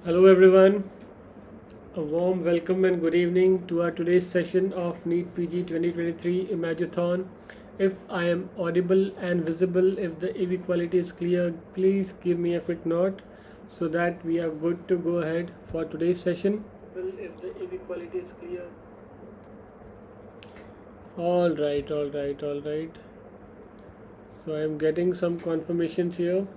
Hello everyone, a warm welcome and good evening to our today's session of NEET PG 2023 IMAGETHON. If I am audible and visible, if the AV quality is clear, please give me a quick note so that we are good to go ahead for today's session. If the AV quality is clear. All right. So I am getting some confirmations here.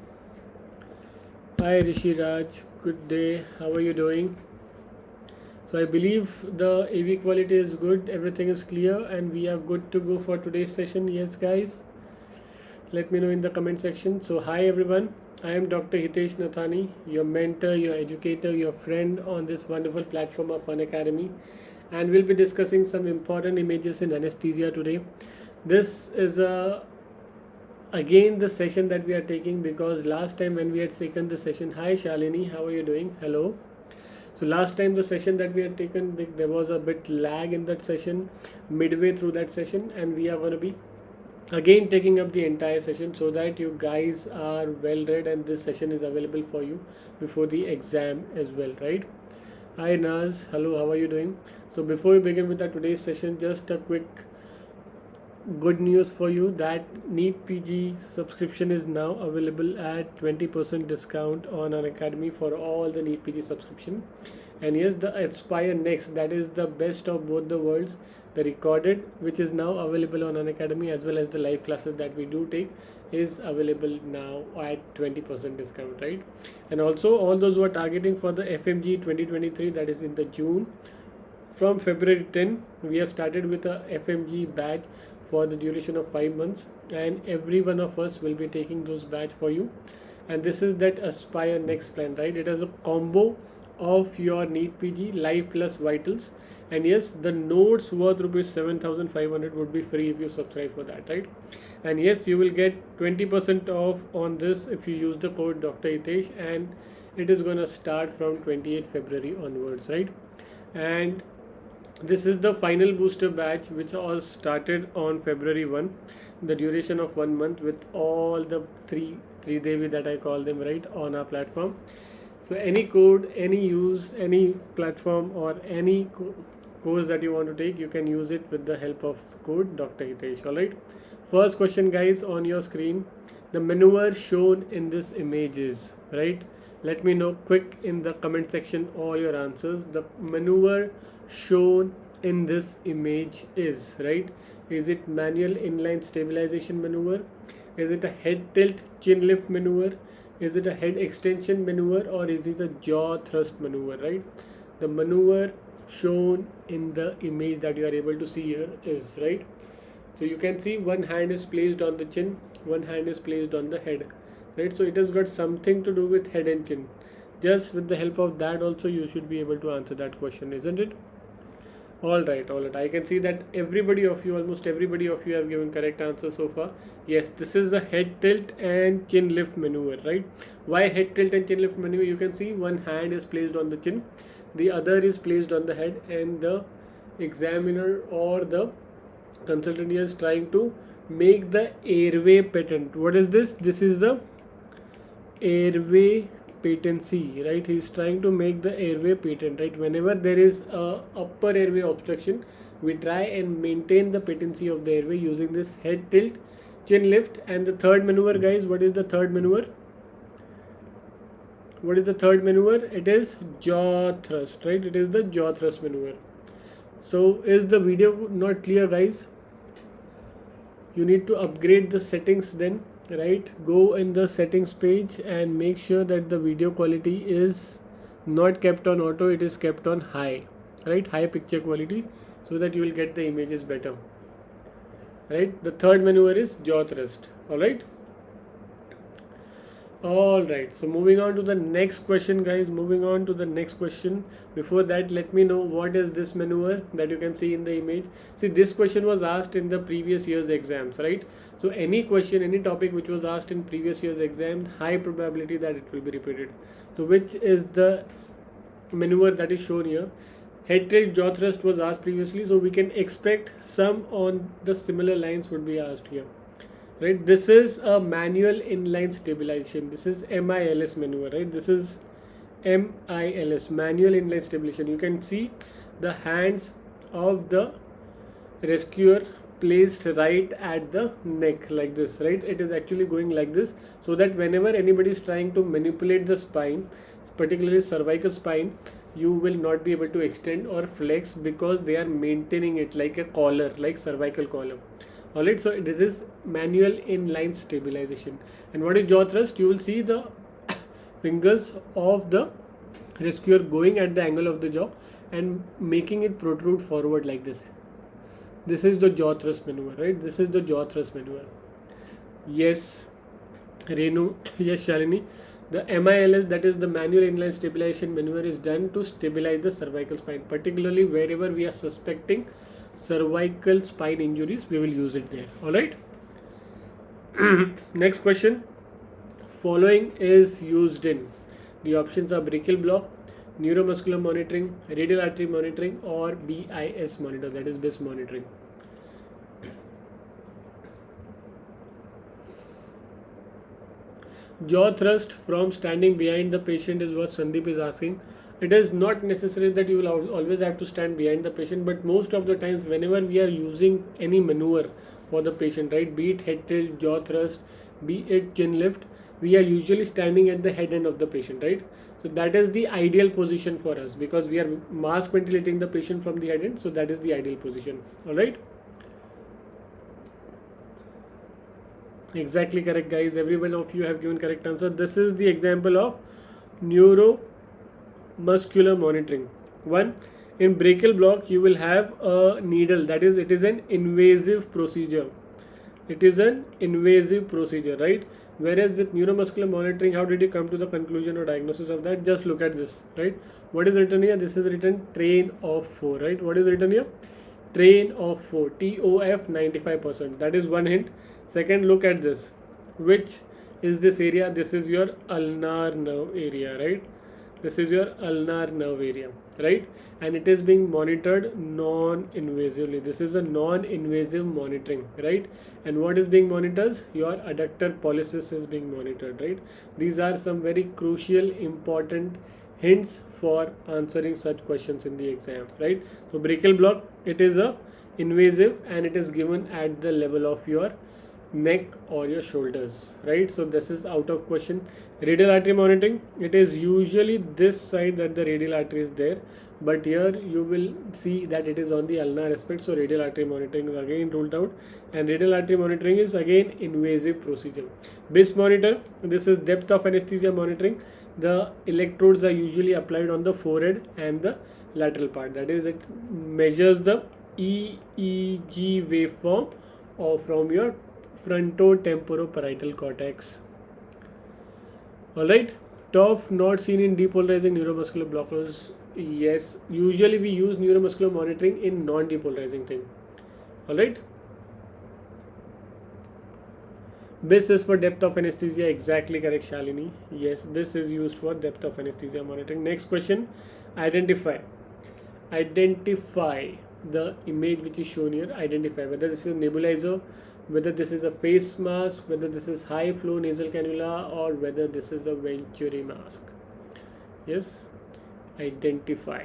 Hi Rishi Raj, good day. How are you doing? So I believe the AV quality is good, everything is clear, and we are good to go for today's session. Yes, guys, let me know in the comment section. So, hi everyone, I am Dr. Hitesh Nathani, your mentor, your educator, your friend on this wonderful platform of Unacademy, and we'll be discussing some important images in anesthesia today. This is again the session that we are taking because last time when we had taken the session, hi Shalini, how are you doing? Hello. So last time the session that we had taken, there was a bit lag in that session, midway through that session, and we are going to be again taking up the entire session so that you guys are well read and this session is available for you before the exam as well, right? Hi Naz, hello, how are you doing? So before we begin with our today's session, just a quick good news for you that NEET PG subscription is now available at 20% discount on Unacademy for all the NEET PG subscription. And yes, the Aspire Next, that is the best of both the worlds, the recorded, which is now available on Unacademy, as well as the live classes that we do take, is available now at 20% discount, right? And also all those who are targeting for the FMGE 2023, that is in the June, from February 10 we have started with a FMG batch for the duration of 5 months, and every one of us will be taking those batch for you. And this is that Aspire Next plan, right? It has a combo of your NEET PG live plus vitals, and yes, the notes worth rupees 7,500 would be free if you subscribe for that, right? And yes, you will get 20% off on this if you use the code Dr. Hitesh, and it is going to start from 28 February onwards, right? And this is the final booster batch which was started on February 1, the duration of 1 month with all the three Devi that I call them, right, on our platform. So any code, any use, any platform or any course that you want to take, you can use it with the help of code Dr. Hitesh. Alright. First question, guys, on your screen. The maneuver shown in this image is, right? Let me know quick in the comment section all your answers. The maneuver shown in this image is, right? Is it manual inline stabilization maneuver? Is it a head tilt chin lift maneuver? Is it a head extension maneuver, or is it a jaw thrust maneuver, right? The maneuver shown in the image that you are able to see here is, right? So you can see one hand is placed on the chin, one hand is placed on the head, right? So it has got something to do with head and chin. Just with the help of that also you should be able to answer that question, isn't it? All right. I can see that everybody of you, almost everybody of you, have given correct answer so far. Yes, this is a head tilt and chin lift maneuver, right? Why head tilt and chin lift maneuver? You can see one hand is placed on the chin, the other is placed on the head, and the examiner or the consultant is trying to make the airway patent. What is this? This is the airway patency, right? He's trying to make the airway patent, right? Whenever there is a upper airway obstruction, we try and maintain the patency of the airway using this head tilt, chin lift. And the third maneuver, guys, what is the third maneuver? What is the third maneuver? It is jaw thrust, right? It is the jaw thrust maneuver. So is the video not clear, guys? You need to upgrade the settings then, right? Go in the settings page and make sure that the video quality is not kept on auto, it is kept on high, right? High picture quality, so that you will get the images better, right? The third maneuver is jaw thrust. All right, so moving on to the next question, guys. Moving on to the next question. Before that, let me know what is this maneuver that you can see in the image. See, this question was asked in the previous year's exams, right? So any question, any topic which was asked in previous year's exam, high probability that it will be repeated. So which is the maneuver that is shown here? Head tilt jaw thrust was asked previously, so we can expect some on the similar lines would be asked here. Right, this is a manual inline stabilization. This is MILS maneuver, right? This is MILS, manual inline stabilization. You can see the hands of the rescuer placed right at the neck like this, right? It is actually going like this, so that whenever anybody is trying to manipulate the spine, particularly cervical spine, you will not be able to extend or flex because they are maintaining it like a collar, like cervical collar. Alright, so this is manual inline stabilization. And what is jaw thrust? You will see the fingers of the rescuer going at the angle of the jaw and making it protrude forward like this. This is the jaw thrust maneuver, right? This is the jaw thrust maneuver. Yes, Renu, yes, Shalini. The MILS, that is the manual inline stabilization maneuver, is done to stabilize the cervical spine, particularly wherever we are suspecting cervical spine injuries, we will use it there. Alright. Next question. Following is used in. The options are brachial block, neuromuscular monitoring, radial artery monitoring, or BIS monitor, that is BIS monitoring. Jaw thrust from standing behind the patient is what Sandeep is asking. It is not necessary that you will always have to stand behind the patient, but most of the times whenever we are using any maneuver for the patient, right, be it head tilt, jaw thrust, be it chin lift, we are usually standing at the head end of the patient, right? So that is the ideal position for us because we are mask ventilating the patient from the head end, so that is the ideal position. Alright? Exactly correct, guys. Every one of you have given correct answer. This is the example of neuromuscular monitoring. One, in brachial block you will have a needle, that is, it is an invasive procedure. It is an invasive procedure, right? Whereas with neuromuscular monitoring, how did you come to the conclusion or diagnosis of that? Just look at this, right? What is written here? This is written train of 4, right? What is written here? Train of 4, TOF 95%. That is one hint. Second, look at this. Which is this area? This is your ulnar nerve area, right? This is your ulnar nerve area, right? And it is being monitored non-invasively. This is a non-invasive monitoring, right? And what is being monitored? Your adductor pollicis is being monitored, right? These are some very crucial, important hints for answering such questions in the exam, right? So brachial block, it is a invasive and it is given at the level of your neck or your shoulders, right? So this is out of question. Radial artery monitoring, it is usually this side that the radial artery is there, but here you will see that it is on the ulnar aspect, so radial artery monitoring is again ruled out, and radial artery monitoring is again invasive procedure. BIS monitor, this is depth of anesthesia monitoring. The electrodes are usually applied on the forehead and the lateral part, that is, it measures the EEG waveform or from your frontotemporoparietal cortex. Alright, TOF not seen in depolarizing neuromuscular blockers. Yes, usually we use neuromuscular monitoring in non-depolarizing thing. Alright, BIS is for depth of anesthesia. Exactly correct, Shalini. Yes, BIS is used for depth of anesthesia monitoring. Next question, identify the image which is shown here. Identify whether this is a nebulizer, whether this is a face mask, whether this is high flow nasal cannula, or whether this is a Venturi mask. Yes, identify.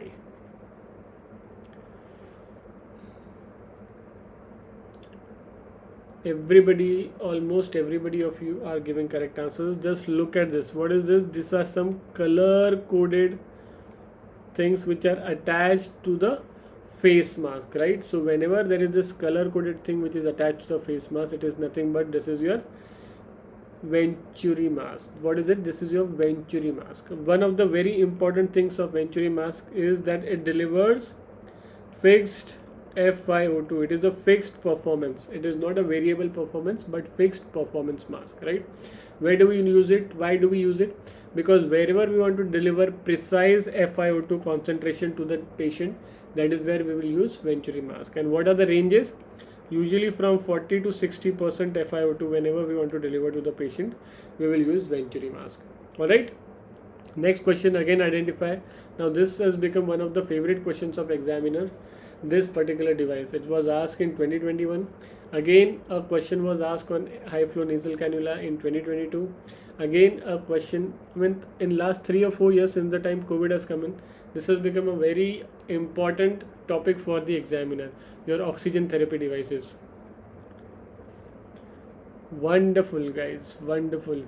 Everybody, almost everybody of you are giving correct answers. Just look at this. What is this? These are some color coded things which are attached to the face mask, right? So whenever there is this color coded thing which is attached to the face mask, it is nothing but this is your Venturi mask. What is it? This is your Venturi mask. One of the very important things of Venturi mask is that it delivers fixed FiO2. It is a fixed performance. It is not a variable performance but fixed performance mask, right? Where do we use it? Why do we use it? Because wherever we want to deliver precise FiO2 concentration to the patient, that is where we will use Venturi mask. And what are the ranges? Usually from 40 to 60% FiO2 whenever we want to deliver to the patient, we will use Venturi mask. Alright. Next question, again identify. Now this has become one of the favorite questions of examiner. This particular device, it was asked in 2021. Again, a question was asked on high flow nasal cannula in 2022. Again, a question, in last 3 or 4 years since the time COVID has come in, this has become a very important topic for the examiner, your oxygen therapy devices. Wonderful, guys, wonderful.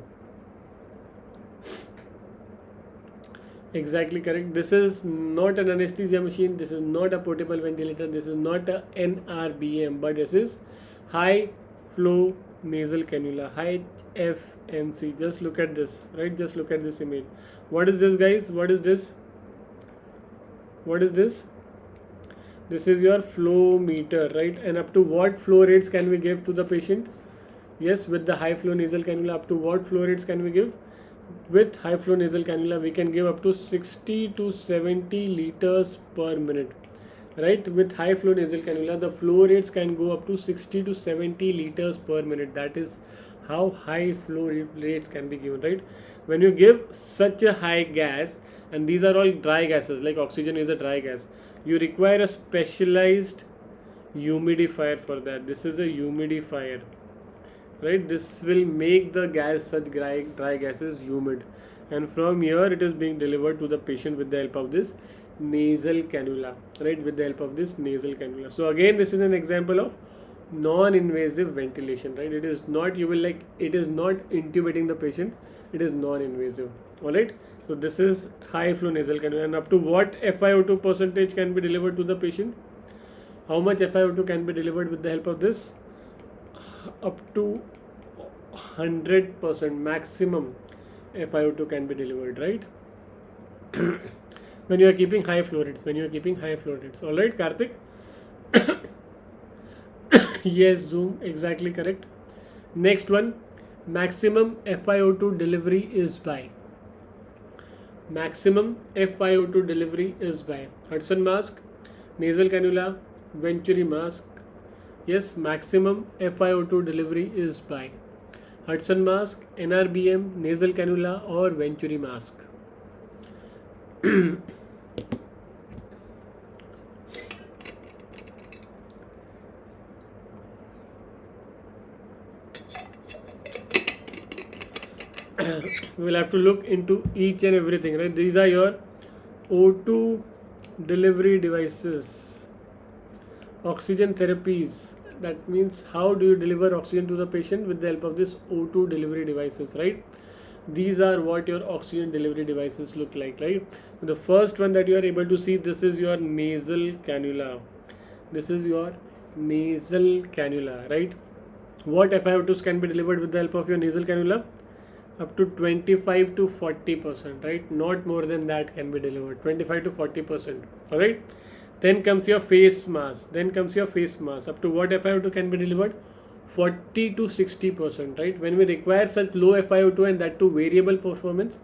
Exactly correct. This is not an anesthesia machine, this is not a portable ventilator, this is not a NRBM, but this is high flow nasal cannula, high FMC. Just look at this, right? Just look at this image. What is this, guys? What is this? What is this? This is your flow meter, right? And up to what flow rates can we give to the patient? Yes, with the high flow nasal cannula, up to what flow rates can we give? With high flow nasal cannula, we can give up to 60 to 70 liters per minute, right? With high flow nasal cannula, the flow rates can go up to 60 to 70 liters per minute. That is how high flow rates can be given, right? When you give such a high gas, and these are all dry gases, like oxygen is a dry gas, you require a specialized humidifier for that. This is a humidifier, right? This will make the gas, such dry gases, humid, and from here it is being delivered to the patient with the help of this nasal cannula, right? With the help of this nasal cannula. So again, this is an example of non-invasive ventilation, right? It is not, it is not intubating the patient, it is non-invasive. All right, so this is high flow nasal cannula. And up to what FiO2 percentage can be delivered to the patient? How much FiO2 can be delivered with the help of this? Up to 100% maximum FiO2 can be delivered, right? When you are keeping high flow rates, all right, Karthik? Yes, Zoom, exactly correct. Next one, maximum FiO2 delivery is by. Maximum FiO2 delivery is by Hudson mask, nasal cannula, Venturi mask. Yes, maximum FiO2 delivery is by Hudson mask, NRBM, nasal cannula, or Venturi mask. We will have to look into each and everything, right? These are your O2 delivery devices, oxygen therapies. That means how do you deliver oxygen to the patient? With the help of this O2 delivery devices, right? These are what your oxygen delivery devices look like, right? The first one that you are able to see, this is your nasal cannula. This is your nasal cannula, right? What FiO2s can be delivered with the help of your nasal cannula? Up to 25 to 40%, right? Not more than that can be delivered, 25 to 40%, all right? Then comes your face mask. Up to what FiO2 can be delivered? 40 to 60%, right? When we require such low FiO2 and that too variable performance,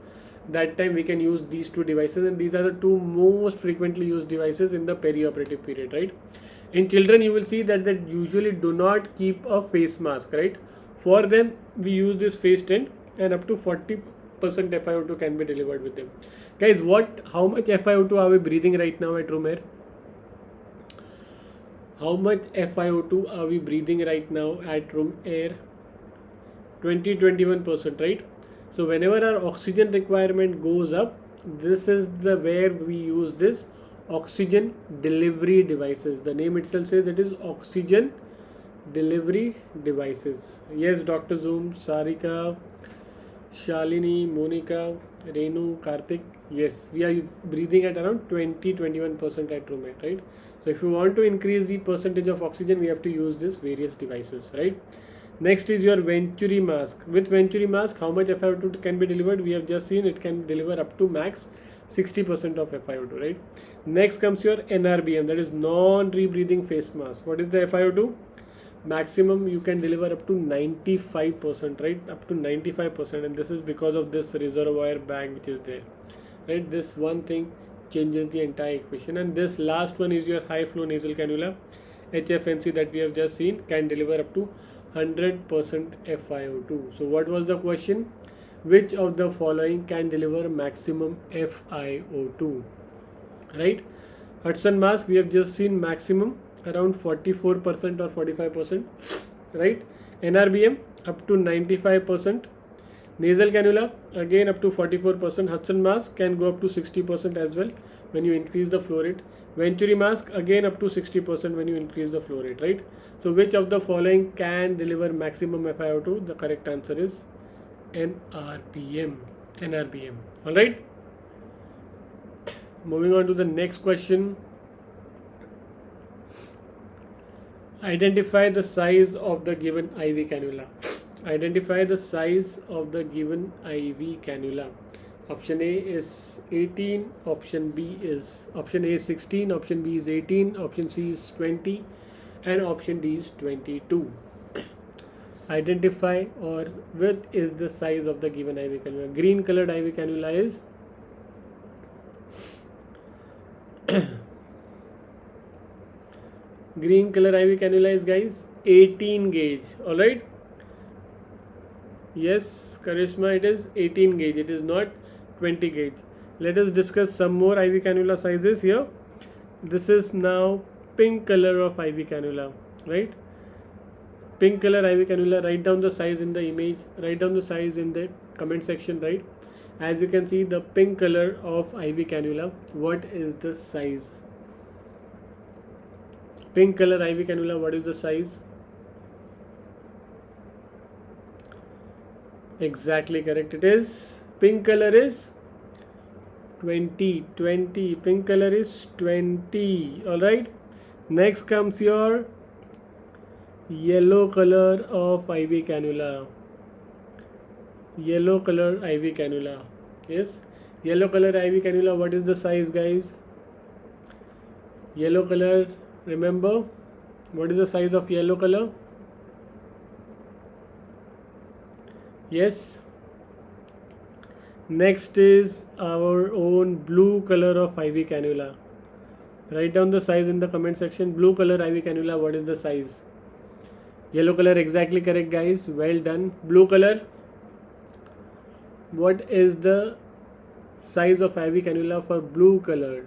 that time we can use these two devices, and these are the two most frequently used devices in the perioperative period, right? In children, you will see that they usually do not keep a face mask, right? For them, we use this face tent, and up to 40% FiO2 can be delivered with them. Guys, how much FiO2 are we breathing right now at room air? How much FiO2 are we breathing right now at room air? 21%, right? So whenever our oxygen requirement goes up, this is where we use this oxygen delivery devices. The name itself says it is oxygen delivery devices. Yes, Dr. Zoom, Sarika, Shalini, Monica, Renu, Karthik. Yes, we are breathing at around 20-21% at room air, right? So if you want to increase the percentage of oxygen, we have to use these various devices, right? Next is your Venturi mask. With Venturi mask, how much FiO2 can be delivered? We have just seen it can deliver up to max 60% of FiO2, right? Next comes your NRBM, that is non-rebreathing face mask. What is the FiO2? Maximum you can deliver up to 95%, right? Up to 95%, and this is because of this reservoir bag which is there, right? This one thing changes the entire equation. And this last one is your high flow nasal cannula, HFNC, that we have just seen, can deliver up to 100% FiO2. So what was the question? Which of the following can deliver maximum FiO2, right? Hudson mask, we have just seen maximum around 44% or 45%, right? NRBM up to 95%, Nasal cannula, again up to 44%. Hudson mask can go up to 60% as well when you increase the flow rate. Venturi mask, again up to 60% when you increase the flow rate, right? So which of the following can deliver maximum FiO2? The correct answer is NRBM. NRBM. Alright. Moving on to the next question. Identify the size of the given IV cannula. Identify the size of the given IV cannula. Option A is 18, option B is option A is 16, option B is 18, option C is 20, and option D is 22. Identify or what is the size of the given IV cannula. Green colored IV cannula is green color IV cannula is, guys, 18 gauge. Alright. Yes, Karishma, it is 18 gauge. It is not 20 gauge. Let us discuss some more IV cannula sizes here. This is now pink color of IV cannula, right? Pink color IV cannula. Write down the size in the image. Write down the size in the comment section, right? As you can see, the pink color of IV cannula. What is the size? Pink color IV cannula. What is the size? Exactly correct. It is pink color is 20. Pink color is 20. All right. Next comes your yellow color of IV cannula. Yellow color IV cannula. Yes. Yellow color IV cannula. What is the size, guys? Yellow color. Remember, what is the size of yellow color? Yes. Next is our own blue color of IV cannula. Write down the size in the comment section. Blue color IV cannula, what is the size? Yellow color, exactly correct, guys. Well done. Blue color, what is the size of IV cannula for blue color?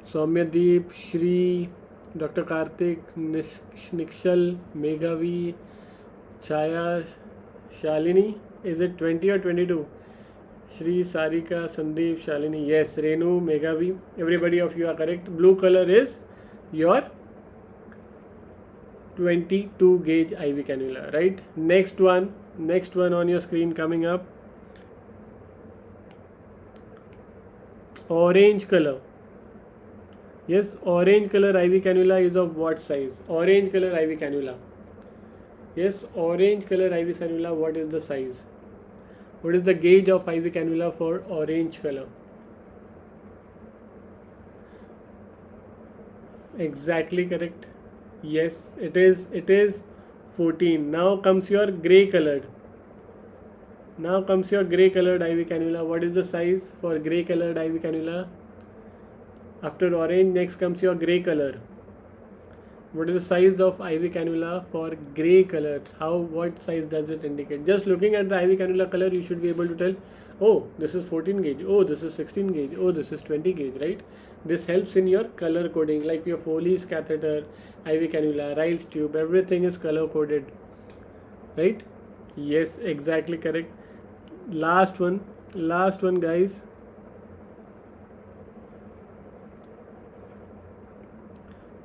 Soumyadeep, Shri, Dr. Karthik, Nikshal, Meghavi, Chaya, Shalini. Is it 20 or 22? Shri, Sarika, Sandeep, Shalini. Yes, Renu, Meghavi. Everybody of you are correct. Blue color is your 22 gauge IV cannula, right? Next one on your screen coming up. Orange color. Yes, orange color IV cannula is of what size? Orange color IV cannula. Yes, orange color IV cannula, what is the size? What is the gauge of IV cannula for orange color? Exactly correct. Yes, it is 14. Now comes your grey colored. Now comes your grey colored IV cannula. What is the size for grey colored IV cannula? After orange, next comes your grey color. What is the size of IV cannula for grey color? What size does it indicate? Just looking at the IV cannula color, you should be able to tell, oh, this is 14 gauge, oh, this is 16 gauge, oh, this is 20 gauge, right? This helps in your color coding, like your Foley's catheter, IV cannula, Ryle's tube, everything is color coded, right? Yes, exactly correct. Last one, guys.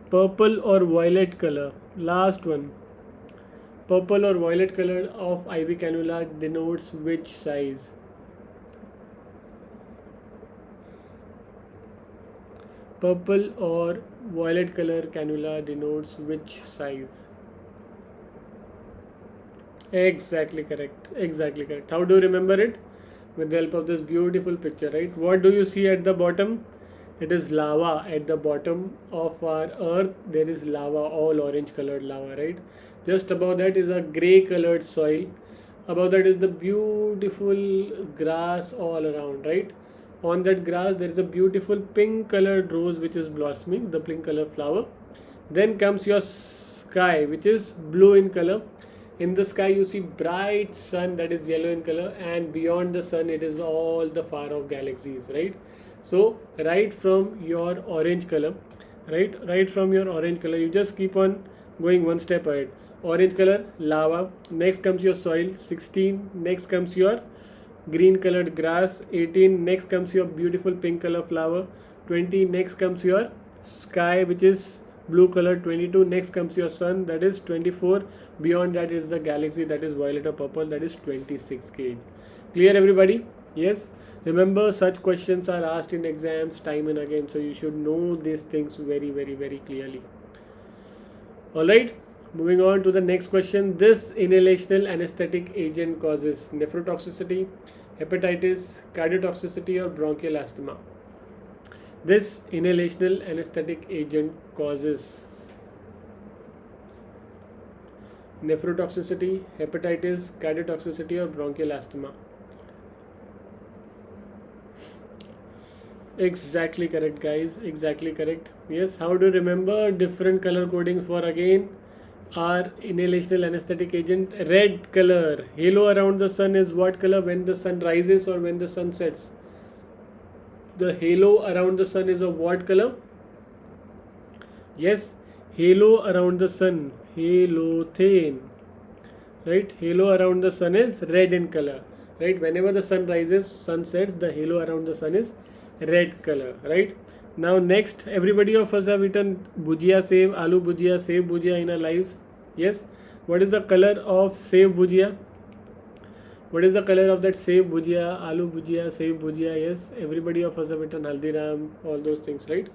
Purple or violet color. Last one. Purple or violet color of IV cannula denotes which size? Purple or violet color cannula denotes which size? Exactly correct. Exactly correct. How do you remember it? With the help of this beautiful picture, right? What do you see at the bottom? It is lava. At the bottom of our earth there is lava, all orange colored lava, right? Just above that is a grey colored soil. Above that is the beautiful grass all around, right? On that grass there is a beautiful pink colored rose which is blossoming, the pink colored flower. Then comes your sky, which is blue in color. In the sky you see bright sun, that is yellow in color, and beyond the sun it is all the far off galaxies, right? So right from your orange color, right from your orange color, you just keep on going one step ahead. orange color lava, next comes your soil, 16 next comes your green colored grass, 18 next comes your beautiful pink color flower, 20 next comes your sky which is blue color, 22 next comes your sun, that is 24, beyond that is the galaxy, that is violet or purple, that is 26 kg. Clear everybody? Yes. Remember, such questions are asked in exams time and again, so you should know these things very clearly. Alright, moving on to the next question. This inhalational anesthetic agent causes nephrotoxicity, hepatitis, cardiotoxicity or bronchial asthma. This inhalational anesthetic agent causes nephrotoxicity, hepatitis, cardiotoxicity or bronchial asthma. Exactly correct, guys. Exactly correct. Yes. How to remember different color codings for again our inhalational anesthetic agent? Red color. Halo around the sun is what color when the sun rises or when the sun sets? The halo around the sun is of what color? Yes. Halo around the sun. Halothane. Right. Halo around the sun is red in color. Right. Whenever the sun rises, sun sets, the halo around the sun is red color. Right. Now next, everybody of us have eaten bhujia save, aloo bhujia, save bhujia in our lives. Yes. What is the color of save bhujia? What is the color of that save bhujia, aloo bhujia, save bhujia? Yes. Everybody of us have eaten haldiram, all those things, right?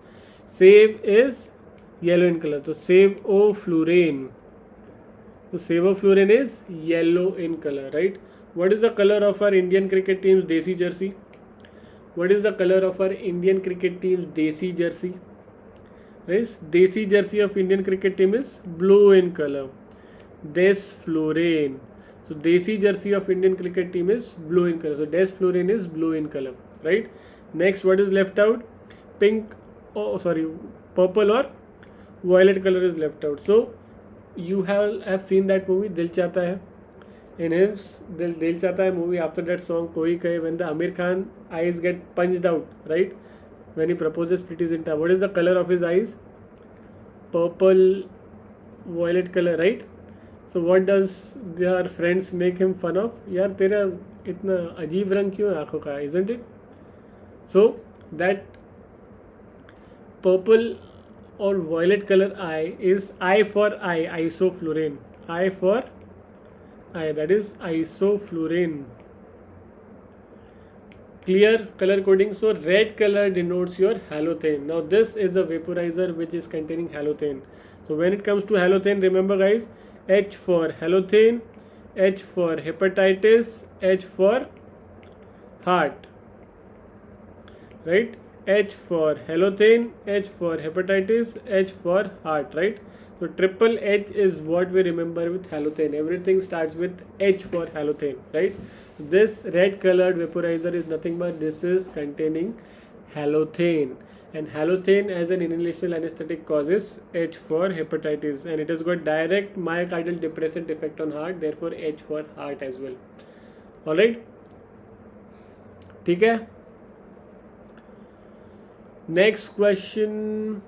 Save is yellow in color. So save o fluorine. So sevoflurane is yellow in color, right? What is the color of our Indian cricket team's desi jersey? What is the color of our Indian cricket team's desi jersey? Yes, desi jersey of Indian cricket team is blue in color. Desflurane. So desi jersey of Indian cricket team is blue in color. So desflurane is blue in color, right? Next, what is left out? Pink, purple or violet color is left out. So you have seen that movie Dil Chahta Hai. In his Dil Chahta Hai movie, after that song Koi Kahe, when the Amir Khan eyes get punched out, right? When he proposes Preeti Zinta, what is the color of his eyes? Purple, violet color, right? So what does their friends make him fun of? यार तेरा इतना अजीब रंग क्यों है आँखों का, isn't it? So that purple or violet color eye is I for eye, isoflurane. I for eye, that is isoflurane. Clear color coding. So red color denotes your halothane. Now this is a vaporizer which is containing halothane. So when it comes to halothane, remember guys, H for halothane, H for hepatitis, H for heart, right? H for halothane, H for hepatitis, H for heart, right? So triple H is what we remember with halothane. Everything starts with H for halothane, right? This red colored vaporizer is nothing but this is containing halothane, and halothane as an inhalational anesthetic causes H for hepatitis, and it has got direct myocardial depressant effect on heart, therefore H for heart as well. Alright, ठीक है. Next question.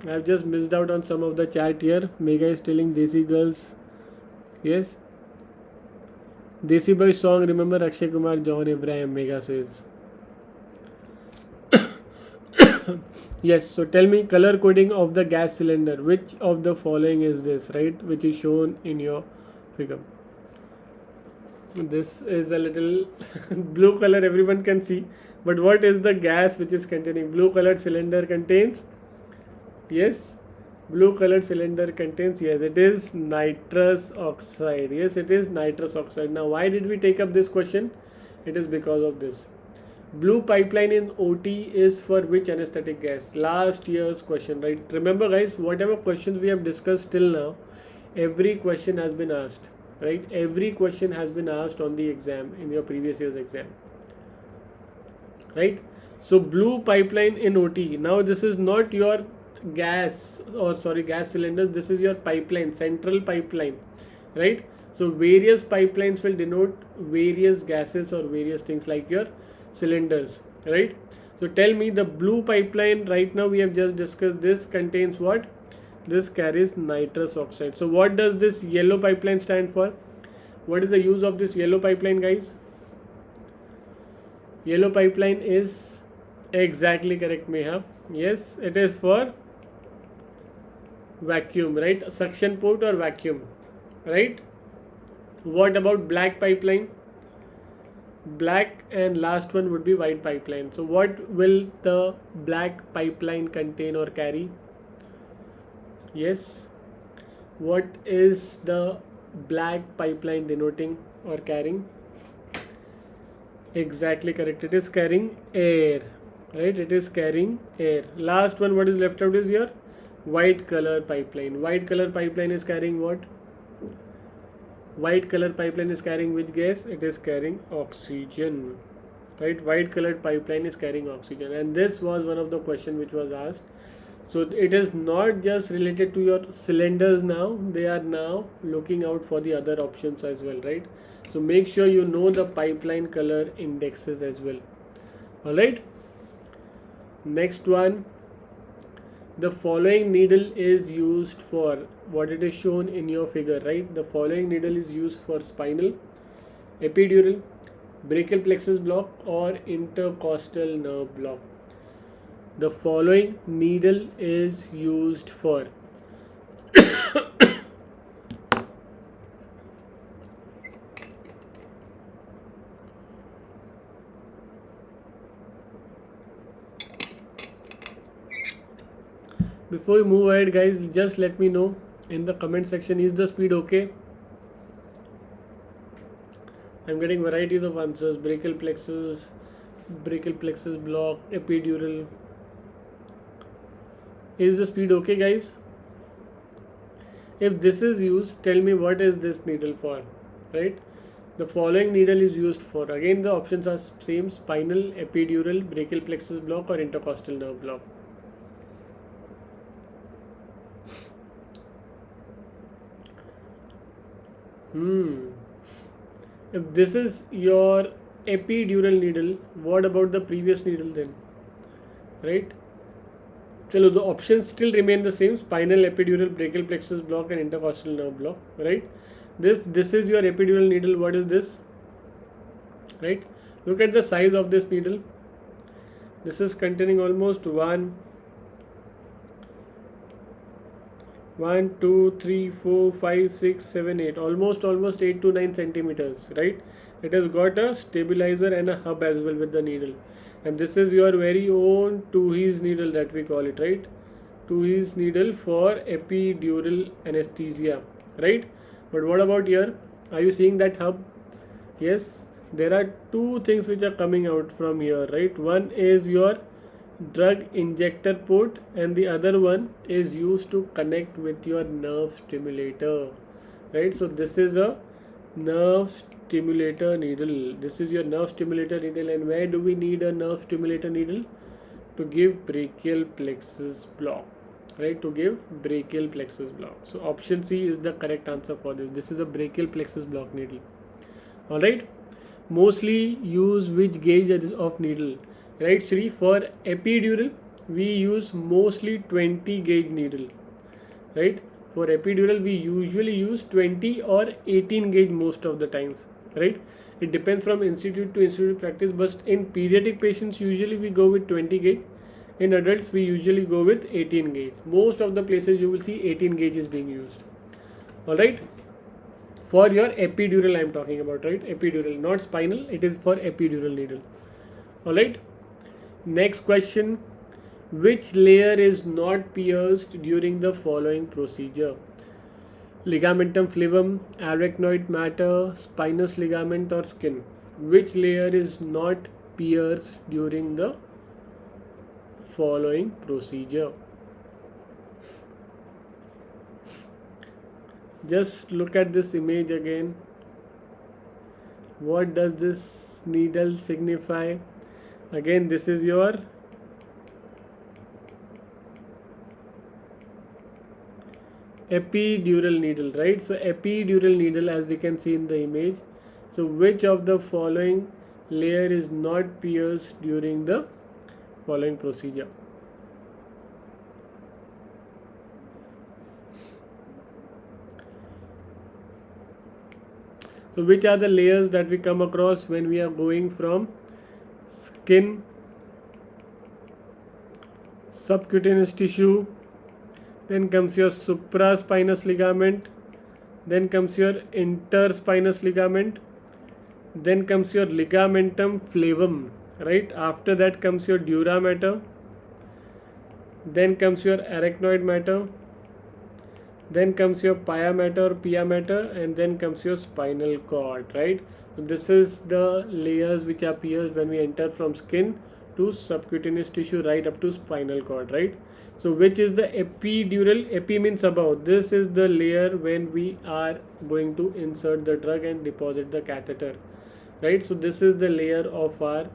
I've just missed out on some of the chat here. Mega is telling Desi girls. Yes. Desi boy song. Remember Akshay Kumar, John Abraham. Mega says. Yes. So tell me color coding of the gas cylinder. Which of the following is this? Right. Which is shown in your figure. This is a little blue color. Everyone can see. But what is the gas which is containing? Blue colored cylinder contains. Yes, blue colored cylinder contains, yes, it is nitrous oxide. Yes, it is nitrous oxide. Now why did we take up this question? It is because of this. Blue pipeline in OT is for which anesthetic gas? Last year's question, right? Remember guys, whatever questions we have discussed till now, every question has been asked, right? Every question has been asked on the exam, in your previous year's exam, right? So blue pipeline in OT. Now this is not your gas cylinders, this is your pipeline, central pipeline, right? So various pipelines will denote various gases or various things like your cylinders, right? So tell me the blue pipeline right now we have just discussed, this contains what? This carries nitrous oxide. So what does this yellow pipeline stand for? What is the use of this yellow pipeline, guys? Yellow pipeline is exactly correct, Meha. Yes, it is for vacuum, right? Suction port or vacuum, right? What about black pipeline? Black, and last one would be white pipeline. So what will the black pipeline contain or carry? Yes, what is the black pipeline denoting or carrying? Exactly correct, it is carrying air, right? It is carrying air. Last one, what is left out is your white color pipeline. White color pipeline is carrying what? White color pipeline is carrying which gas? It is carrying oxygen, right? White colored pipeline is carrying oxygen, and this was one of the question which was asked. So it is not just related to your cylinders now, they are now looking out for the other options as well, right? So make sure you know the pipeline color indexes as well. All right, next one, the following needle is used for what it is shown in your figure, right? The following needle is used for spinal, epidural, brachial plexus block, or intercostal nerve block. The following needle is used for before we move ahead, guys, just let me know in the comment section, is the speed okay? I'm getting varieties of answers. Brachial plexus block, epidural. Is the speed okay, guys? If this is used, tell me what is this needle for, right? The following needle is used for, again the options are same: spinal, epidural, brachial plexus block, or intercostal nerve block. If this is your epidural needle, what about the previous needle then, right? So the options still remain the same: spinal, epidural, brachial plexus block, and intercostal nerve block, right? If this is your epidural needle, what is this, right? Look at the size of this needle. This is containing almost 1, 2, 3, 4, 5, 6, 7, 8, almost 8 to 9 centimeters, right? It has got a stabilizer and a hub as well with the needle. And this is your very own Tooheys needle that we call it, right? Tooheys needle for epidural anesthesia, right? But what about here? Are you seeing that hub? Yes, there are two things which are coming out from here, right? One is your drug injector port, and the other one is used to connect with your nerve stimulator, right? So this is a nerve stimulator needle. This is your nerve stimulator needle. And where do we need a nerve stimulator needle? To give brachial plexus block, right? To give brachial plexus block. So option C is the correct answer for this. This is a brachial plexus block needle. All right, mostly use which gauge of needle, right? Shri, for epidural we use mostly 20 gauge needle, right? For epidural we usually use 20 or 18 gauge most of the times, right? It depends from institute to institute practice, but in pediatric patients usually we go with 20 gauge. In adults we usually go with 18 gauge. Most of the places you will see 18 gauge is being used. All right, for your epidural I am talking about, right? Epidural, not spinal, it is for epidural needle. All right, next question, which layer is not pierced during the following procedure? Ligamentum flavum, arachnoid matter, spinous ligament, or skin? Which layer is not pierced during the following procedure? Just look at this image again. What does this needle signify? Again, this is your epidural needle, right? So epidural needle, as we can see in the image. So which of the following layer is not pierced during the following procedure? So which are the layers that we come across when we are going from skin, subcutaneous tissue, then comes your supraspinous ligament, then comes your interspinous ligament, then comes your ligamentum flavum, right? After that comes your dura mater, then comes your arachnoid mater, then comes your pia mater or pia mater, and then comes your spinal cord, right? So this is the layers which appears when we enter from skin to subcutaneous tissue right up to spinal cord, right? So which is the epidural? Epi means above. This is the layer when we are going to insert the drug and deposit the catheter, right? So this is the layer of our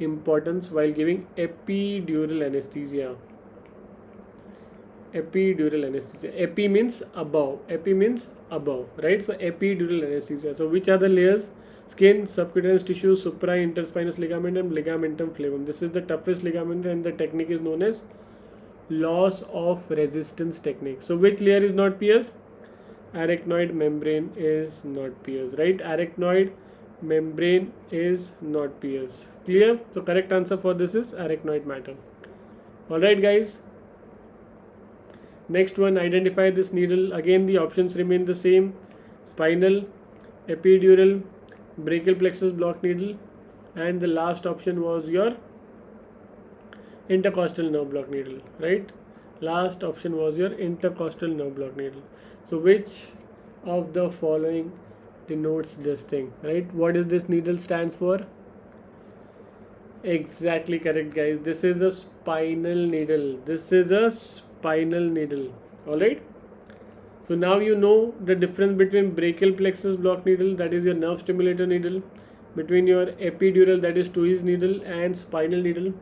importance while giving epidural anesthesia. Epidural anesthesia. Epi means above. Epi means above, right? So epidural anesthesia. So which are the layers? Skin, subcutaneous tissue, supra, interspinous ligament, and ligamentum flavum. This is the toughest ligament, and the technique is known as loss of resistance technique. So which layer is not pierced? Arachnoid membrane is not pierced, right? Arachnoid membrane is not pierced. Clear? So correct answer for this is arachnoid matter. Alright guys. Next one, identify this needle. Again the options remain the same. Spinal, epidural, brachial plexus block needle, and the last option was your intercostal nerve block needle, right? Last option was your intercostal nerve block needle. So which of the following denotes this thing, right? What is this needle stands for? Exactly correct guys, this is a spinal needle. This is a spinal needle. Alright, so now you know the difference between brachial plexus block needle, that is your nerve stimulator needle, between your epidural, that is Touy's needle, and spinal needle.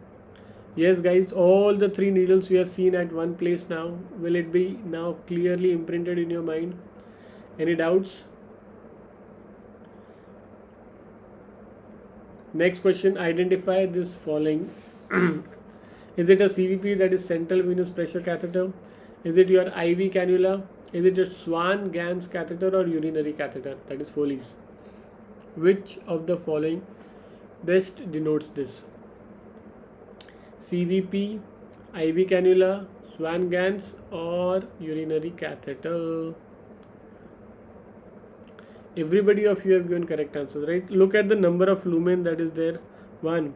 Yes guys, all the three needles you have seen at one place now. Will it be now clearly imprinted in your mind? Any doubts? Next question, identify this following. Is it a CVP, that is central venous pressure catheter? Is it your IV cannula? Is it your Swan-Ganz catheter or urinary catheter, that is Foley's? Which of the following best denotes this? CVP, IV cannula, Swan-Ganz or urinary catheter? Everybody of you have given correct answers, right? Look at the number of lumen that is there. 1,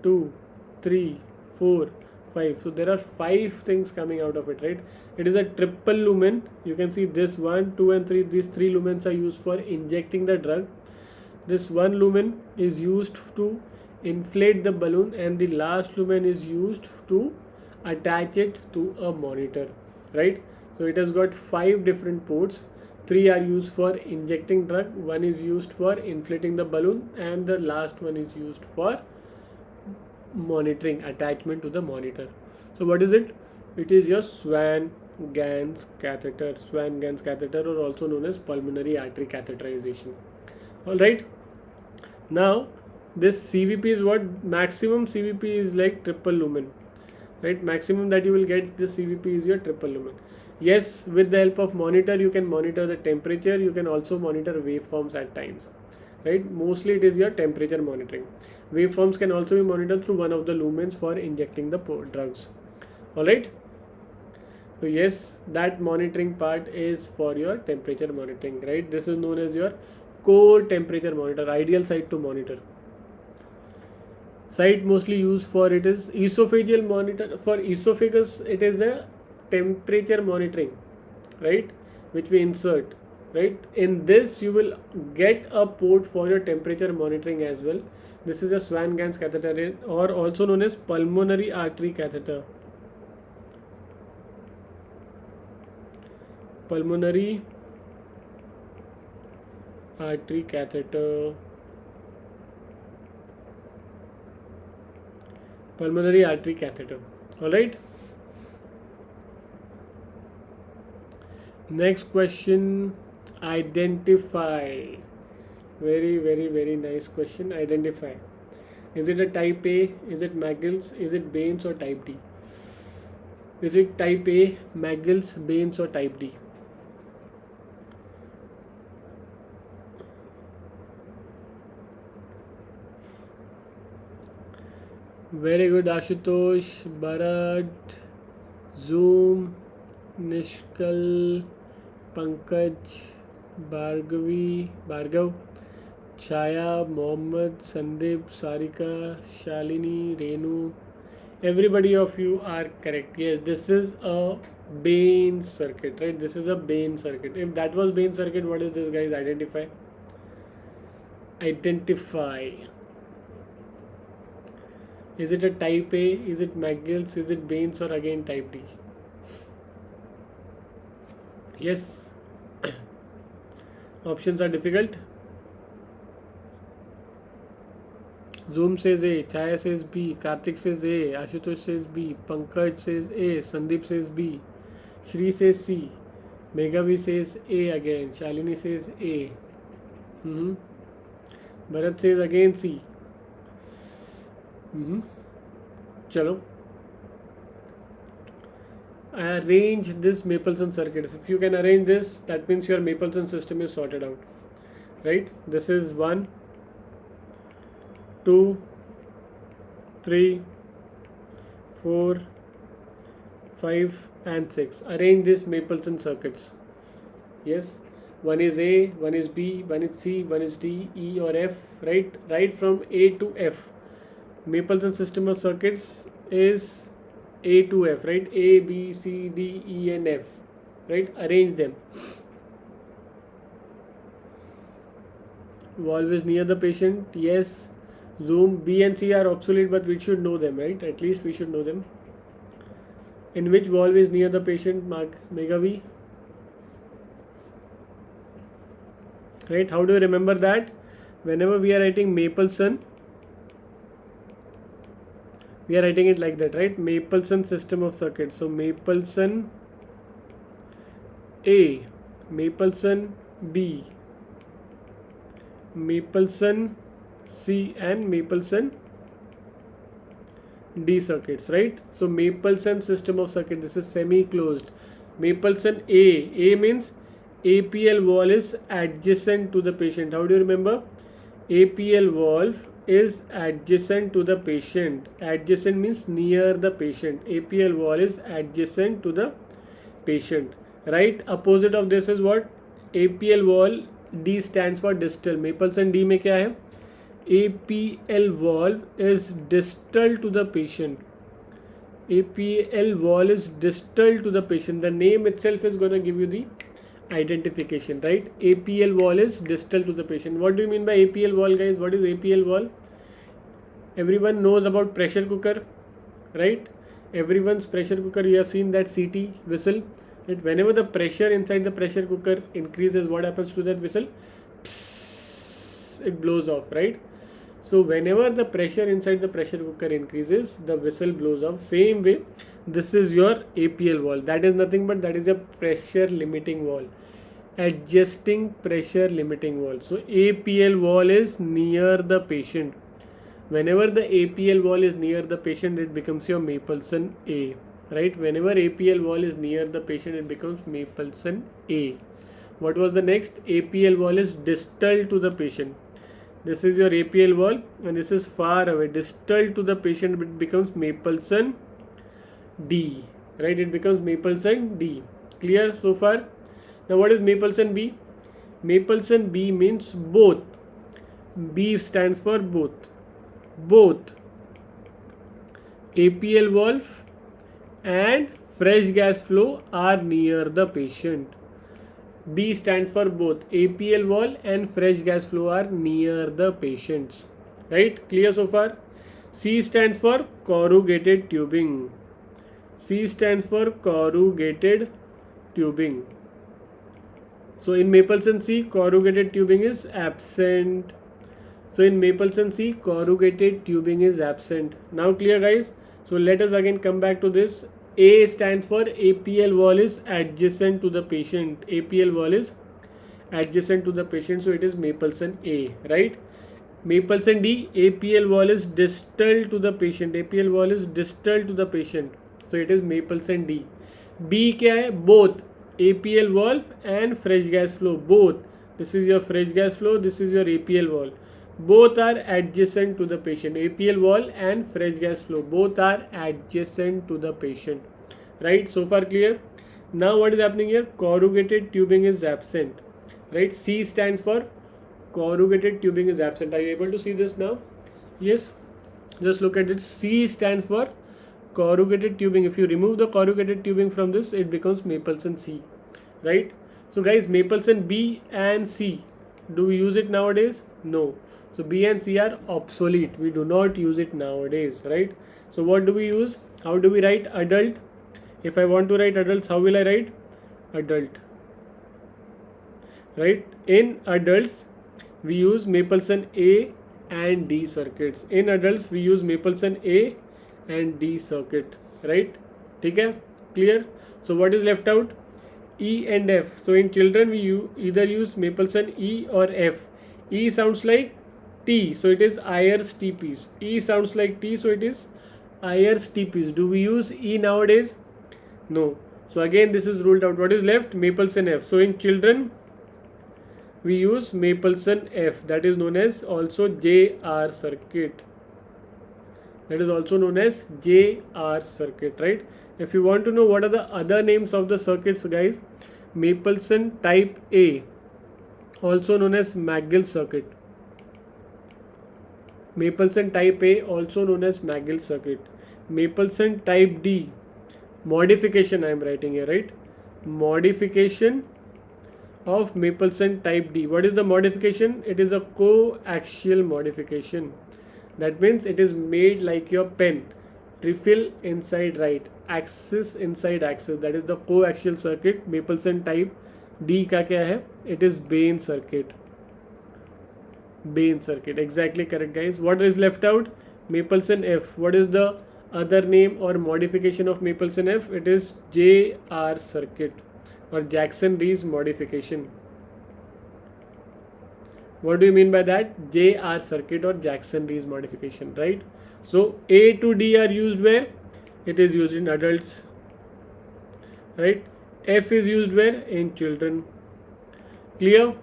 2, 3, 4, 5. So there are 5 things coming out of it, right? It is a triple lumen. You can see this 1, 2 and 3. These 3 lumens are used for injecting the drug. This 1 lumen is used to inflate the balloon, and the last lumen is used to attach it to a monitor, right? So it has got 5 different ports. 3 are used for injecting drug, 1 is used for inflating the balloon, and the last one is used for monitoring, attachment to the monitor. So what is it? It is your Swan-Ganz catheter. Swan-Ganz catheter, or also known as pulmonary artery catheterization. Alright, now this CVP is what? Maximum CVP is like triple lumen, right? Maximum that you will get this CVP is your triple lumen. Yes, with the help of monitor you can monitor the temperature. You can also monitor waveforms at times, right? Mostly it is your temperature monitoring. Waveforms can also be monitored through one of the lumens for injecting the drugs. Alright, so yes, that monitoring part is for your temperature monitoring, right? This is known as your core temperature monitor, ideal site to monitor. Site mostly used for it is esophageal monitor. For esophagus it is a temperature monitoring, right, which we insert, right? In this you will get a port for your temperature monitoring as well. This is a Swan-Ganz catheter, or also known as pulmonary artery catheter. Pulmonary artery catheter. Pulmonary artery catheter. Alright. Next question, identify. Very nice question. Identify. Is it a type A? Is it Magill's? Is it Baines or type D? Is it type A, Magill's, Baines or type D? Very good, Ashutosh, Bharat, Zoom, Nishkal, Pankaj, Bhargav, Chaya, Mohammed, Sandeep, Sarika, Shalini, Renu. Everybody of you are correct. Yes, this is a Bain circuit, right? This is a Bain circuit. If that was Bain circuit, what is this, guys? Identify. Is it a type A? Is it McGill's? Is it Bain's, or again type D? Yes. Options are difficult. Zoom says A, Chaya says B, Karthik says A, Ashutosh says B, Pankaj says A, Sandeep says B, Shri says C, Meghavi says A again, Shalini says A. Bharat says again C. Chalo. Arrange this Mapleson circuit. If you can arrange this, that means your Mapleson system is sorted out. Right? This is 1, 2, 3, 4, 5 and 6. Arrange this Mapleson circuits. Yes, one is A, one is B, one is C, one is D, E or F. Right from A to F. Mapleson system of circuits is A to F, right? A, B, C, D, E and F. Right? Arrange them. Valve is near the patient. Yes. Zoom, B and C are obsolete, but we should know them, right? At least we should know them. In which valve is near the patient? Meghavi. Right? How do you remember that? Whenever we are writing Mapleson, we are writing it like that, right? Mapleson system of circuits. So Mapleson A, Mapleson B, Mapleson C and Mapleson D circuits, right? So Mapleson system of circuit, this is semi-closed. Mapleson A means APL wall is adjacent to the patient. How do you remember? APL valve is adjacent to the patient. Adjacent means near the patient. APL wall is adjacent to the patient, right? Opposite of this is what? APL wall. D stands for distal. Mapleson D में क्या है? APL valve is distal to the patient. APL wall is distal to the patient. The name itself is going to give you the identification, right? APL wall is distal to the patient. What do you mean by APL wall, guys? What is APL wall? Everyone knows about pressure cooker, right? Everyone's pressure cooker, you have seen that CT whistle. Right? Whenever the pressure inside the pressure cooker increases, what happens to that whistle? Psss, it blows off, right? So whenever the pressure inside the pressure cooker increases, the whistle blows off. Same way, this is your APL wall. That is nothing but that is a pressure limiting wall, adjusting pressure limiting wall. So APL wall is near the patient. Whenever the APL wall is near the patient, it becomes your Mapleson A, right? Whenever APL wall is near the patient, it becomes Mapleson A. What was the next? APL wall is distal to the patient. This is your APL wall and this is far away, distal to the patient. It becomes Mapleson D, right? It becomes Mapleson D. Clear so far? Now what is Mapleson B? Mapleson B means both. B stands for both. Both APL valve and fresh gas flow are near the patient. B stands for both APL wall and fresh gas flow are near the patients, right? Clear so far? C stands for corrugated tubing. C stands for corrugated tubing. So in Mapleson C, corrugated tubing is absent. So in Mapleson C, corrugated tubing is absent. Now clear, guys? So let us again come back to this. A stands for APL wall is adjacent to the patient. APL wall is adjacent to the patient. So it is Mapleson A, right? Mapleson D, APL wall is distal to the patient. APL wall is distal to the patient. So it is Mapleson D. B क्या है? Both APL valve and fresh gas flow. Both. This is your fresh gas flow. This is your APL valve. Both are adjacent to the patient. APL wall and fresh gas flow, both are adjacent to the patient. Right? So far clear? Now what is happening here? Corrugated tubing is absent. Right? C stands for corrugated tubing is absent. Are you able to see this now? Yes. Just look at it. C stands for corrugated tubing. If you remove the corrugated tubing from this, it becomes Mapleson C. Right? So guys, Mapleson B and C, do we use it nowadays? No. So B and C are obsolete. We do not use it nowadays, right? So what do we use? How do we write adult? If I want to write adults, how will I write? Adult. Right? In adults, we use Mapleson A and D circuits. In adults, we use Mapleson A and D circuit. Right? Okay? Clear? So what is left out? E and F. So in children, we either use Mapleson E or F. E sounds like T, so it is Ayers TPs. E sounds like T, so it is Ayers TPs. Do we use E nowadays? No. So again, this is ruled out. What is left? Mapleson F. So in children, we use Mapleson F. That is known as also JR circuit. That is also known as JR circuit, right? If you want to know what are the other names of the circuits, guys, Mapleson type A, also known as McGill circuit. Mapleson type A, also known as McGill circuit. Mapleson type D, modification I am writing here, right? Modification of Mapleson type D. What is the modification? It is a coaxial modification. That means it is made like your pen. Refill inside right, axis inside axis. That is the coaxial circuit. Mapleson type D का क्या है? It is Bain circuit. Bain circuit, exactly correct, guys. What is left out? Mapleson F. What is the other name or modification of Mapleson F? It is JR circuit or Jackson-Rees modification. What do you mean by that? JR circuit or Jackson-Rees modification, right? So A to D are used where? It is used in adults, right? F is used where? In children. Clear?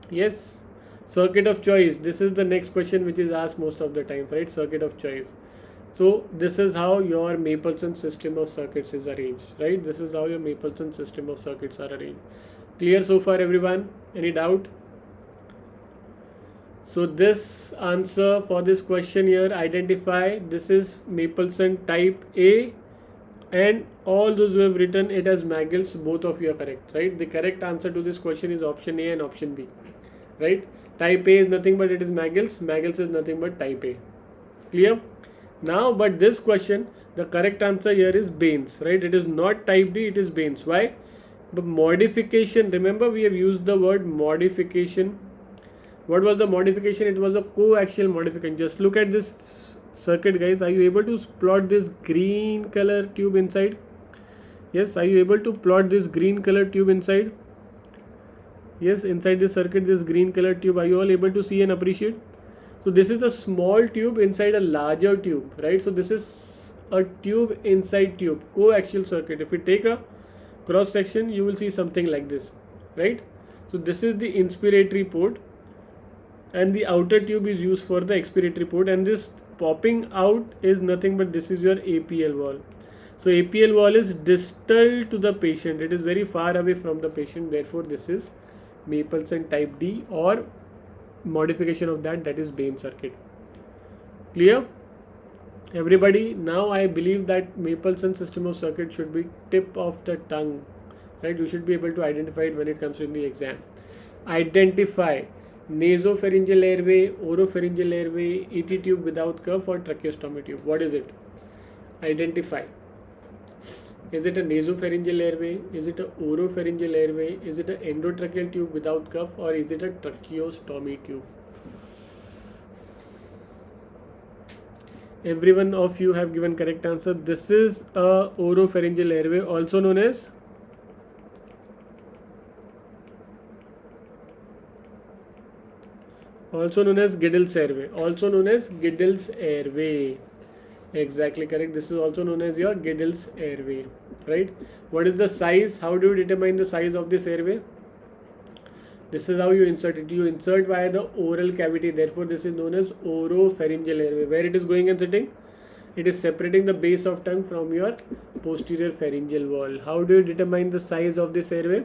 Yes. Circuit of choice. This is the next question which is asked most of the times, right? Circuit of choice. So this is how your Mapleson system of circuits is arranged, right? This is how your Mapleson system of circuits are arranged. Clear so far, everyone? Any doubt? So this answer for this question here, identify this is Mapleson type A, and all those who have written it as McGill's, both of you are correct, right? The correct answer to this question is option A and option B, right? Type A is nothing but it is McGill's. McGill's is nothing but type A. Clear? Now, but this question, the correct answer here is Bain's, right? It is not type D, it is Bain's. Why? But modification, remember we have used the word modification. What was the modification? It was a coaxial modification. Just look at this circuit, guys. Are you able to plot this green color tube inside? Yes, are you able to plot this green color tube inside? Yes, inside this circuit, this green color tube, are you all able to see and appreciate? So this is a small tube inside a larger tube, right? So this is a tube inside tube, coaxial circuit. If we take a cross section, you will see something like this, right? So this is the inspiratory port, and the outer tube is used for the expiratory port, and this popping out is nothing but this is your APL wall. So APL wall is distal to the patient. It is very far away from the patient. Therefore, this is Mapleson type D or modification of that is Bain circuit. Clear? Everybody, now I believe that Mapleson system of circuit should be tip of the tongue, right? You should be able to identify it when it comes in the exam. Identify nasopharyngeal airway, oropharyngeal airway, ET tube without cuff or tracheostomy tube. What is it? Identify. Is it a nasopharyngeal airway? Is it a oropharyngeal airway? Is it an endotracheal tube without cuff, or is it a tracheostomy tube? Every one of you have given correct answer. This is a oropharyngeal airway, also known as Giddle's airway. Also known as Giddle's airway. Exactly correct. This is also known as your Giddle's airway, right? What is the size? How do you determine the size of this airway? This is how you insert it. You insert via the oral cavity. Therefore, this is known as oropharyngeal airway. Where it is going and sitting? It is separating the base of tongue from your posterior pharyngeal wall. How do you determine the size of this airway?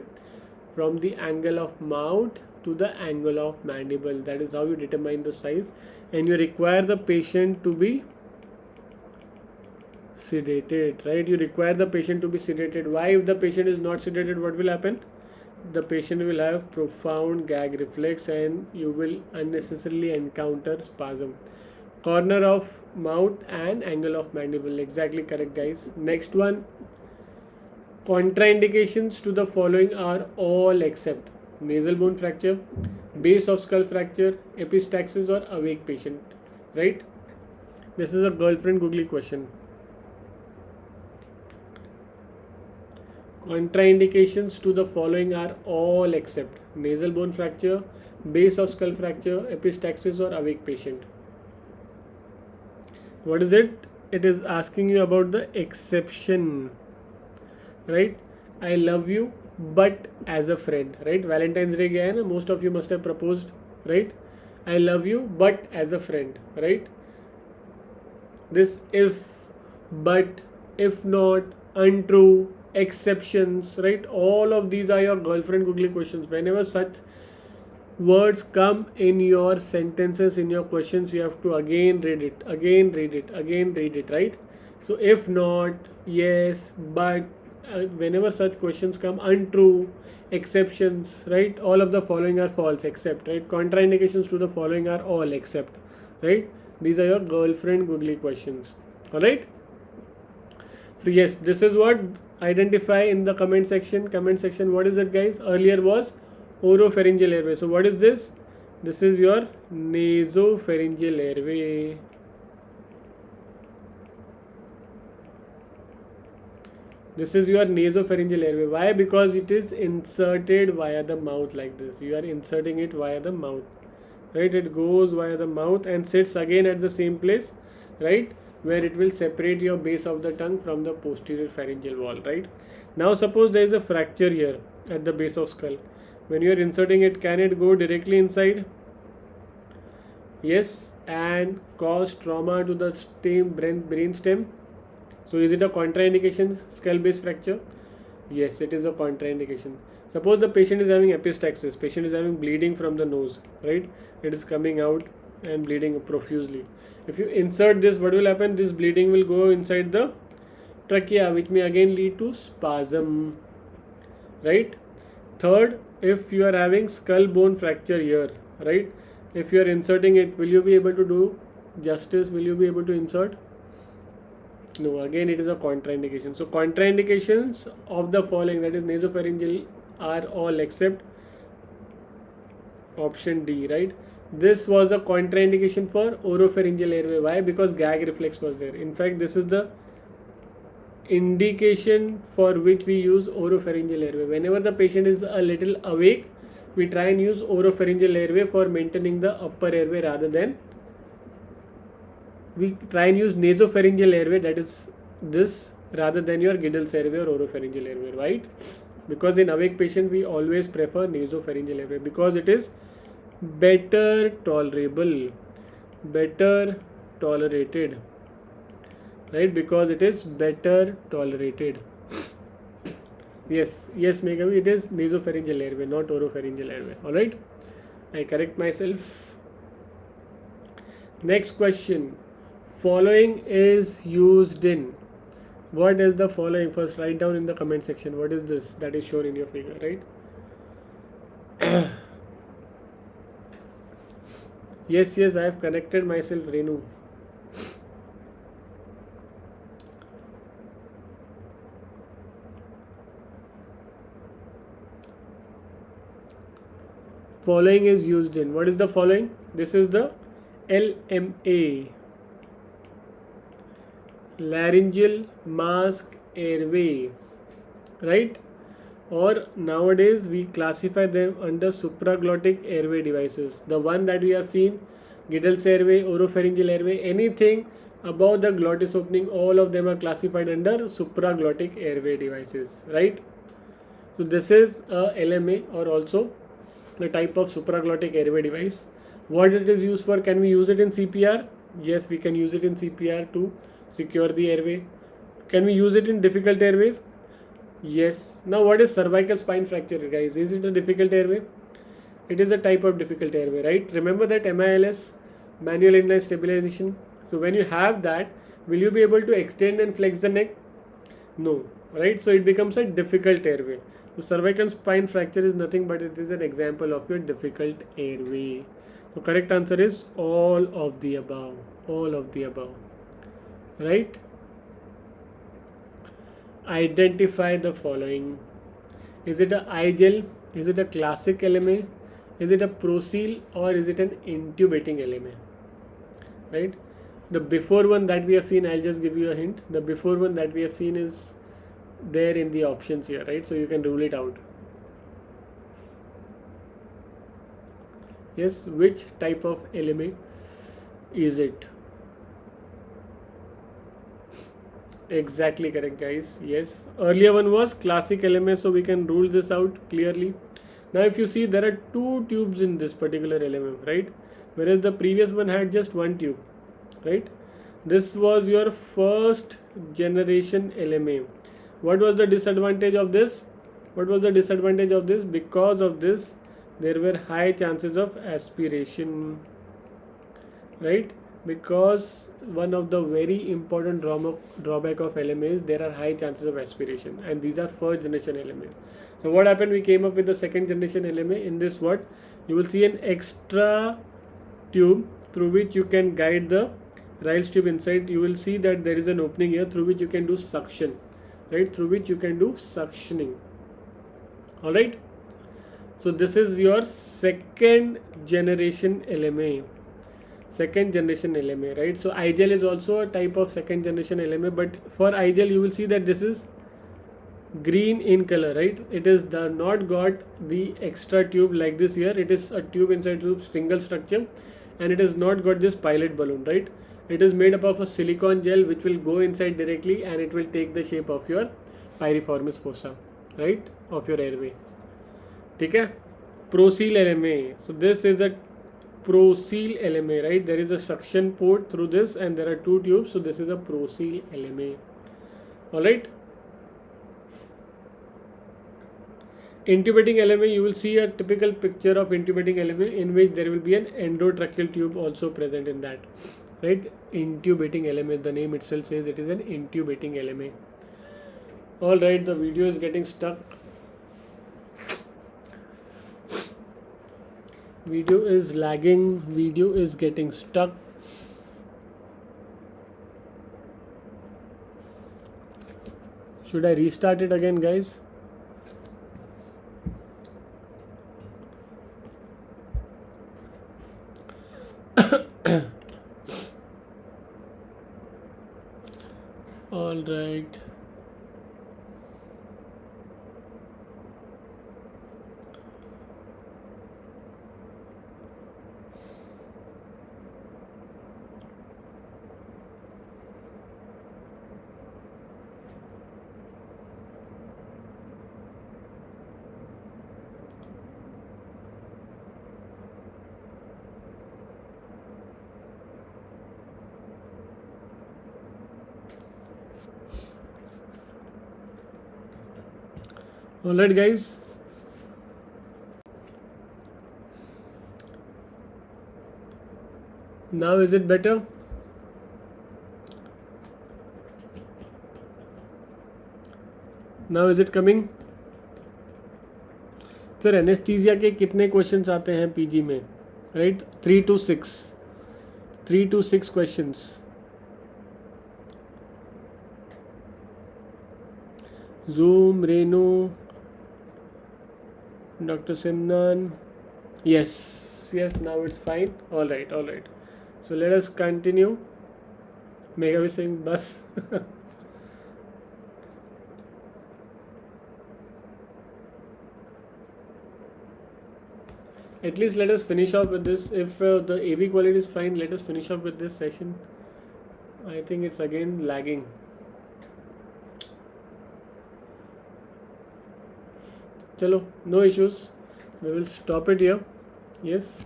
From the angle of mouth to the angle of mandible. That is how you determine the size, and you require the patient to be sedated, right? You require the patient to be sedated. Why? If the patient is not sedated, what will happen? The patient will have profound gag reflex and you will unnecessarily encounter spasm. Corner of mouth and angle of mandible. Exactly correct, guys. Next one. Contraindications to the following are all except nasal bone fracture, base of skull fracture, epistaxis or awake patient, right? This is a girlfriend googly question. Contraindications to the following are all except nasal bone fracture, base of skull fracture, epistaxis or awake patient. What is it? It is asking you about the exception, right? I love you but as a friend, right? Valentine's Day gaya na, most of you must have proposed, right? I love you but as a friend, right? This if, but, if not, untrue, exceptions, right? All of these are your girlfriend googly questions. Whenever such words come in your sentences, in your questions, you have to again read it, again read it, again read it, right? So if not, yes, but, whenever such questions come, untrue, exceptions, right? All of the following are false except, right? Contraindications to the following are all except, right? These are your girlfriend googly questions. All right. So yes, this is what identify in the comment section. Comment section. What is it, guys? Earlier was oropharyngeal airway. So what is this? This is your nasopharyngeal airway. This is your nasopharyngeal airway. Why? Because it is inserted via the mouth like this. You are inserting it via the mouth, right? It goes via the mouth and sits again at the same place, right? Where it will separate your base of the tongue from the posterior pharyngeal wall, right? Now suppose there is a fracture here at the base of skull. When you are inserting it, can it go directly inside? Yes, and cause trauma to the brain stem. So is it a contraindication, skull base fracture? Yes, it is a contraindication. Suppose the patient is having epistaxis, patient is having bleeding from the nose, right? It is coming out and bleeding profusely. If you insert this, what will happen? This bleeding will go inside the trachea, which may again lead to spasm, right? Third, if you are having skull bone fracture here, right? If you are inserting it, will you be able to do justice? Will you be able to insert? No, again it is a contraindication. So contraindications of the following, that is nasopharyngeal, are all except option D, right? This was a contraindication for oropharyngeal airway. Why? Because gag reflex was there. In fact, this is the indication for which we use oropharyngeal airway. Whenever the patient is a little awake, we try and use oropharyngeal airway for maintaining the upper airway, rather than we try and use nasopharyngeal airway, that is this, rather than your Giddle's airway or oropharyngeal airway, right? Because in awake patient we always prefer nasopharyngeal airway because it is better tolerable, better tolerated, right? Because it is better tolerated. Yes, Meghavi, it is nasopharyngeal airway, not oropharyngeal airway. All right, I correct myself. Next question. Following is used in. What is the following? First write down in the comment section. What is this that is shown in your figure, right? Yes, I have connected myself, Renu. Following is used in. What is the following? This is the LMA, Laryngeal Mask Airway, right? Or nowadays we classify them under supraglottic airway devices. The one that we have seen, Giddle's airway, oropharyngeal airway, anything above the glottis opening, all of them are classified under supraglottic airway devices, right? So this is a LMA, or also a type of supraglottic airway device. What it is used for? Can we use it in CPR? Yes, we can use it in CPR to secure the airway. Can we use it in difficult airways? Yes. Now what is cervical spine fracture, guys? Is it a difficult airway? It is a type of difficult airway, right? Remember that MILS, manual inline stabilization. So when you have that, will you be able to extend and flex the neck? No, right? So it becomes a difficult airway. So cervical spine fracture is nothing but it is an example of your difficult airway. So correct answer is all of the above. All of the above. Right? Identify the following. Is it a iGel? Is it a classic LMA? Is it a ProSeal or is it an intubating LMA? Right? The before one that we have seen, I'll just give you a hint. The before one that we have seen is there in the options here, right? So you can rule it out. Yes, which type of LMA is it? Exactly correct, guys. Yes, earlier one was classic LMA, so we can rule this out clearly. Now if you see, there are two tubes in this particular LMA, right? Whereas the previous one had just one tube, right? This was your first generation LMA. What was the disadvantage of this? What was the disadvantage of this? Because of this, there were high chances of aspiration, right? Because one of the very important drawback of LMA is there are high chances of aspiration, and these are first generation LMA. So what happened? We came up with the second generation LMA. In this, what you will see an extra tube through which you can guide the Ryle's tube inside. You will see that there is an opening here through which you can do suction, right? Through which you can do suctioning. All right. So this is your second generation LMA. Second generation LMA, right? So iGel is also a type of second generation LMA, but for iGel you will see that this is green in color, right? It is not got the extra tube like this here. It is a tube inside tube, single structure, and it has not got this pilot balloon, right? It is made up of a silicone gel which will go inside directly and it will take the shape of your piriformis fossa, right? Of your airway. Okay? ProSeal LMA. So this is a ProSeal LMA, right? There is a suction port through this and there are two tubes. So this is a ProSeal LMA. Alright. Intubating LMA, you will see a typical picture of intubating LMA in which there will be an endotracheal tube also present in that, right? Intubating LMA, the name itself says it is an intubating LMA. Alright, the video is getting stuck. Video is lagging, video is getting stuck. Should I restart it again, guys? All right. Alright, guys. Now is it better? Now is it coming? Sir anaesthesia के कितने questions आते हैं PG में? Right, 3 to 6 questions. Zoom, Renu, Dr. Simnan. Yes, now it's fine. All right. So let us continue. Mega saying bus. At least let us finish off with this. If the AV quality is fine, let us finish off with this session. I think it's again lagging. Chalo, no issues. we will stop it here. Yes.